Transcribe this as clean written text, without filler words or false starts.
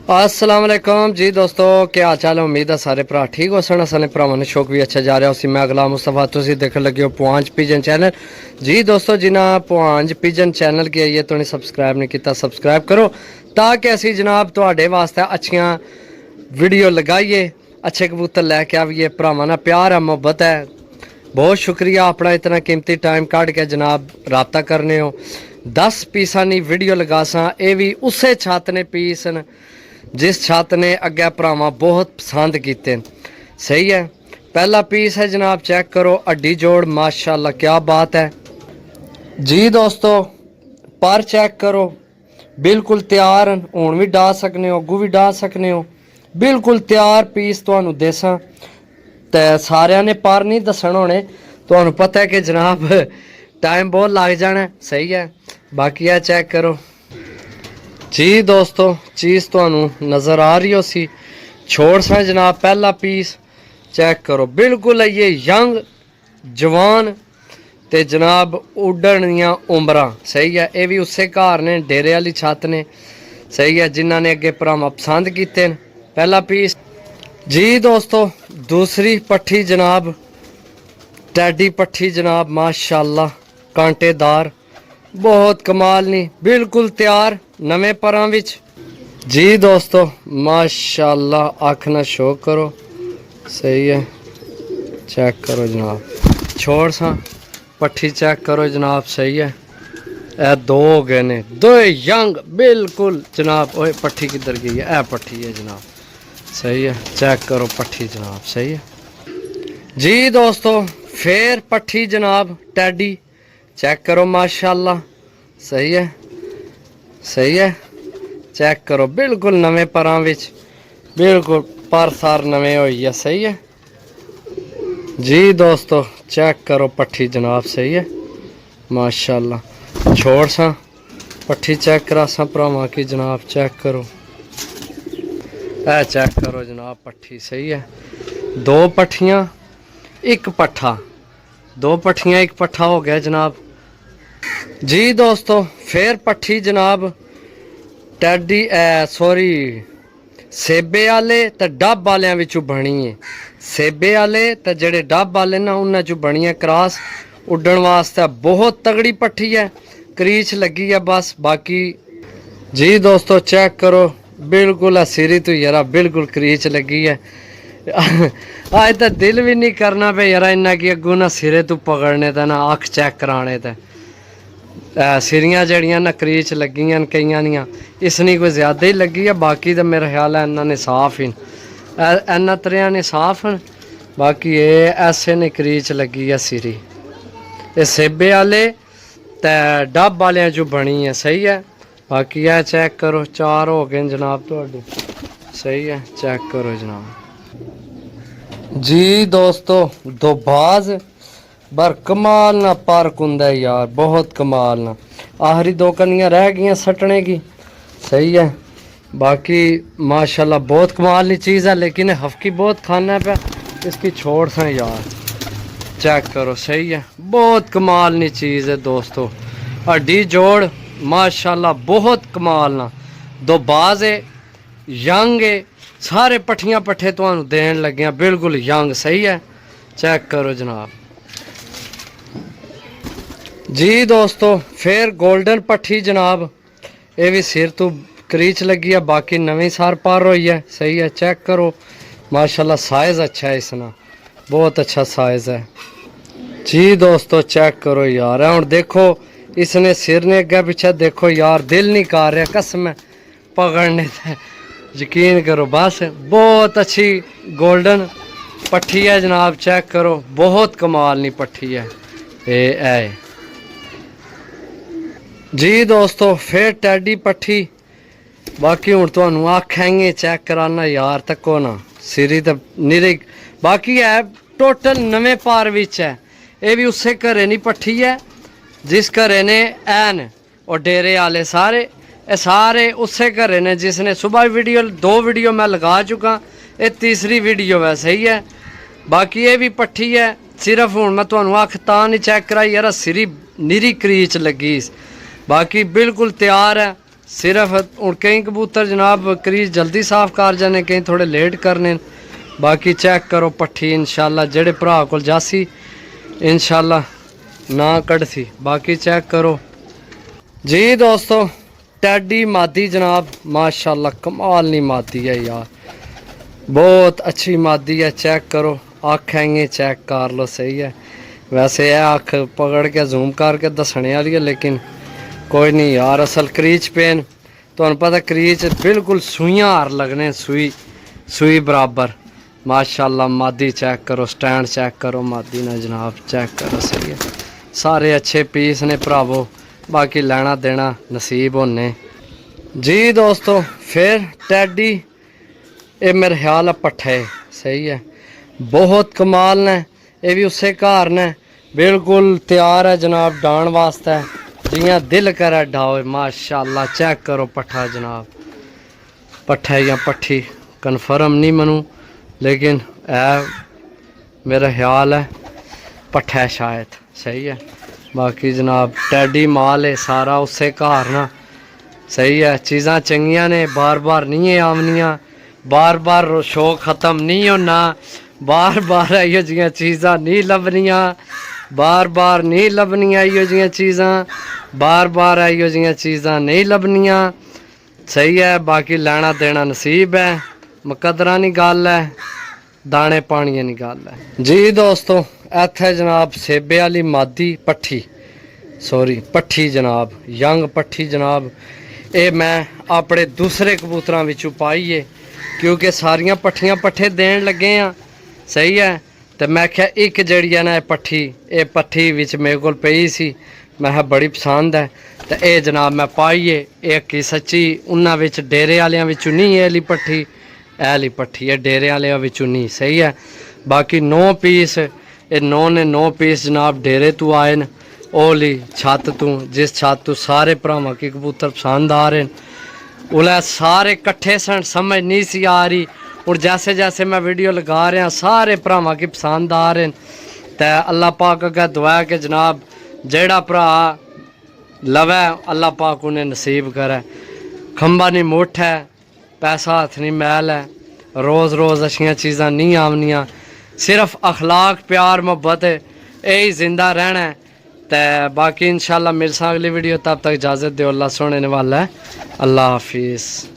अस्सलाम वालेकुम जी दोस्तों, क्या हाल चाल है। उम्मीद है सारे भरा ठीक हो सन। असल भरावां ने शौक भी अच्छा जा रहा उसी मैं गुलाम मुस्तफा तुम देख लगे हो पुआंज पिजन चैनल। जी दोस्तों, जिन्हें पुआंज पिजन चैनल की आइए तो सबसक्राइब नहीं किया सब्सक्राइब करो ताकि असी जनाब थोड़े वास्ते अच्छियाँ वीडियो लगाइए, अच्छे कबूतर लैके आइए। भरावां ना प्यार है, मुहब्बत है। बहुत शुक्रिया अपना इतना कीमती टाइम कढ़ के जनाब रबता करने हो। 10 पीसा नहीं वीडियो लगा सा, ये भी उस छत ने पीस न जिस छत ने अगे भरावां बहुत पसंद किए। सही है, पहला पीस है जनाब, चेक करो हड्डी जोड़ माशाल्लाह क्या बात है। जी दोस्तों, पर चेक करो बिल्कुल तैयार हूँ भी डा सकने हो, अगू भी डा सकने हो। बिल्कुल तैयार पीस तुहानू देसा ते सारिया ने पर नहीं दसन होने, तुहानू पता है कि जनाब टाइम बहुत लग जाना। सही है, बाकी है चेक करो। जी दोस्तों, चीज़ तुहानू नज़र आ रही हो सी, छोड़ सा जनाब पहला पीस चेक करो। बिल्कुल है ये यंग जवान ते जनाब उड्डण दियां उम्रां। सही है, ये भी उसे घर ने डेरे वाली छत ने। सही है, जिन्हों ने अगे भरावां पसंद किए पहला पीस। जी दोस्तों, दूसरी पट्ठी जनाब टैडी पट्ठी जनाब माशाल्लाह कांटेदार, बहुत कमाल नहीं, बिल्कुल तैयार नवे परां विच। जी दोस्तों माशाल्लाह, अख ना शो करो। सही है, चेक करो जनाब, छोड़ सा पट्ठी चेक करो जनाब। सही है, ए दो हो गए ने, दो यंग बिल्कुल जनाब। ओए पट्ठी किधर गई है, ए पट्ठी है जनाब। सही है, चेक करो पट्ठी जनाब। सही है जी दोस्तों, फिर पट्ठी जनाब टैडी चेक करो माशाल्लाह। सही है, सही है, चेक करो बिल्कुल नवे परां विच, बिल्कुल पर सार नवे होई है। सही है जी दोस्तों, चेक करो पट्ठी जनाब। सही है माशाल्लाह, छोड़ सा पट्ठी चेक करा सा भरावां की जनाब। चेक करो, ए चेक करो जनाब पट्ठी। सही है, दो पट्ठियाँ एक पट्ठा, दो पट्ठियाँ एक पट्ठा हो गया जनाब। जी दोस्तों, फिर पट्ठी जनाब टैडी सॉरी सेबे वाले तो डब वालियां विचों बनी है। सेबे वाले तो जेडे डब वाले ना उन्हां चों बनी है क्रॉस। उड्डण वास्ते बहुत तगड़ी पट्ठी है, क्रीच लगी है बस। बाकी जी दोस्तों चेक करो, बिल्कुल सिरी तो यार बिल्कुल क्रीच लगी है। आज तो दिल भी नहीं करना पे यार इन्ना कि अगू ना सिरे तू पकड़ने ते ना अख चेक कराने ते। सिरियां जड़ियां ना क्रीच लगियां कईयां दियां, इसनी कोई ज़्यादा ही लगी है। बाकी तो मेरा ख्याल है इन्होंने साफ ही इन्ना त्रिया ने साफ हैं। बाकी ये ऐसे ने क्रीच लगी है सिरी, ये सेबे वाले ते डब वाले जो बनी है। सही है, बाकी है चेक करो, चार हो गए जनाब थोड़े। सही है, चेक करो जनाब। जी दोस्तों, दो बाज बर कमाल ना पर कुंदा यार, बहुत कमाल ना। आखिरी दो कनियां रह गई सटने की। सही है, बाकी माशाल्लाह बहुत कमाल की चीज़ है, लेकिन हफ्की बहुत खाना पे इसकी छोड़ सा यार। चेक करो, सही है, बहुत कमाल की चीज़ है दोस्तों। हड्डी जोड़ माशाल्लाह बहुत कमाल ना, दो बाज है, यंग है, सारे पट्ठियाँ पट्ठे तुहानू देन लगे बिल्कुल यंग। सही है, चेक करो जनाब। जी दोस्तों, फिर गोल्डन पट्ठी जनाब, ये भी सिर तो क्रीच लगी है, बाकी नवी सार पार हुई है। सही है, चेक करो माशाल्लाह, साइज़ अच्छा है इसना, बहुत अच्छा साइज़ है। जी दोस्तों चेक करो यार, हूँ देखो इसने सिर ने अगे पीछे देखो यार, दिल नहीं कर रहा कसम पकड़ने से, यकीन करो बस। बहुत अच्छी गोल्डन पट्ठी है जनाब, चेक करो बहुत कमाल नहीं पट्ठी है ये। जी दोस्तों, फिर टैडी पट्ठी, बाकी हूँ तो आखेंगे चेक कराना यार, तको ना सिरी तो निरी। बाकी है टोटल नवे पार विच है, ये भी उससे घरे नहीं पट्ठी है जिस घरे ने ऐन और डेरे वाले सारे, ये सारे उससे घरे ने जिसने सुबह वीडियो दो वीडियो मैं लगा चुका, ये तीसरी वीडियो है। सही है, बाकी ये भी पट्ठी है, सिर्फ हूँ मैं तो अख ता नहीं चेक कराई यार, सिरी निरी क्रीच लगी। बाकी बिल्कुल तैयार है, सिर्फ हूँ कई कबूतर जनाब क्रीज जल्दी साफ कर जाने, कई थोड़े लेट करने। बाकी चेक करो पट्ठी इंशाल्लाह जेड़े भरा को जासी इंशाल्लाह ना कढ़सी। बाकी चेक करो जी दोस्तों, टैडी मादी जनाब माशाल्लाह कमाल नी मादी है यार, बहुत अच्छी मादी है। चेक करो अख है चेक कर लो, सही है। वैसे है अख पकड़ के जूम करके दसने वाली है, लेकिन कोई नहीं यार। असल क्रीच पेन तो पता क्रीच बिल्कुल सुइयां हार लगने, सुई बराबर। माशाल्लाह मादी चेक करो, स्टैंड चेक करो मादी ना जनाब, चेक करो, सही है। सारे अच्छे पीस ने भरावो, बाकी लेना देना नसीब होने जी दोस्तों। फिर टैडी ये मेरे ख्याल है पट्ठे, सही है, बहुत कमाल ने। ये भी उसे घर ने बिल्कुल तैयार है जनाब डाण वास्ते, जियां दिल करे डाओ। माशाल्लाह चेक करो पट्ठा जनाब, पट्ठा या पट्ठी कन्फर्म नहीं मनू, लेकिन है मेरा ख्याल है पट्ठा है शायद, सही है। बाकी जनाब टैडी माल है सारा उसे घर ना, सही है। चीज़ां चंगियां ने, बार बार नहीं है आवनियां, बार बार शौक ख़त्म नहीं होना, बार बार इहो जिहियां चीज़ां नहीं लभनियां, बार बार नहीं लभनियां इहो जिहियां चीज़ां, बार बार इहो जिहियां चीज़ां नहीं लभनियां, सही है। बाकी लेना देना नसीब है, मुकदरा नी गल है, दाने पानिया नी गल है जी दोस्तों। इत्थे जनाब सेबे वाली मादी पट्ठी, सॉरी पट्ठी जनाब, यंग पट्ठी जनाब। ये मैं अपने दूसरे कबूतरां विचों पाई है, क्योंकि सारियां पट्ठियां पट्ठे देन लगे हैं, सही है। तो मैं क्या एक जड़ी है ना पट्ठी विच मेरे को पई सी, मैं बड़ी पसंद है। तो ये जनाब मैं पाई है, एक ही सच्ची उन्हां विच डेरे वालियां विचों नहीं है पट्ठी, ऐली पट्ठी है डेरे वालियां विचों नहीं, सही है। बाकी 9 पीस, ये 9 ने 9 पीस जनाब डेरे तू आए न, ओली छत तू, जिस छत तू सारे भरावां की कबूतर पसंद आ रहे हैं। उला सारे कट्ठे सन, समझ नहीं सी आ रही, और जैसे जैसे मैं वीडियो लगा रहा सारे भरावां की पसंद आ रहे हैं। तो अल्लाह पाक अगर दुआ है कि जनाब जेड़ा भरा लवै अल्लाह पाक उन्हें नसीब करे। खंबा नहीं मुठ है, पैसा हथ नहीं मैल है, रोज़ रोज़ अच्छियाँ चीज़ां नहीं आवनियां, सिर्फ अखलाक प्यार मोहब्बत यही जिंदा रहना है। तो बाकी इंशाल्लाह मिलसा अगली वीडियो, तब तक इजाज़त दो। अल्लाह सुनने वाला है, अल्लाह हाफिज़।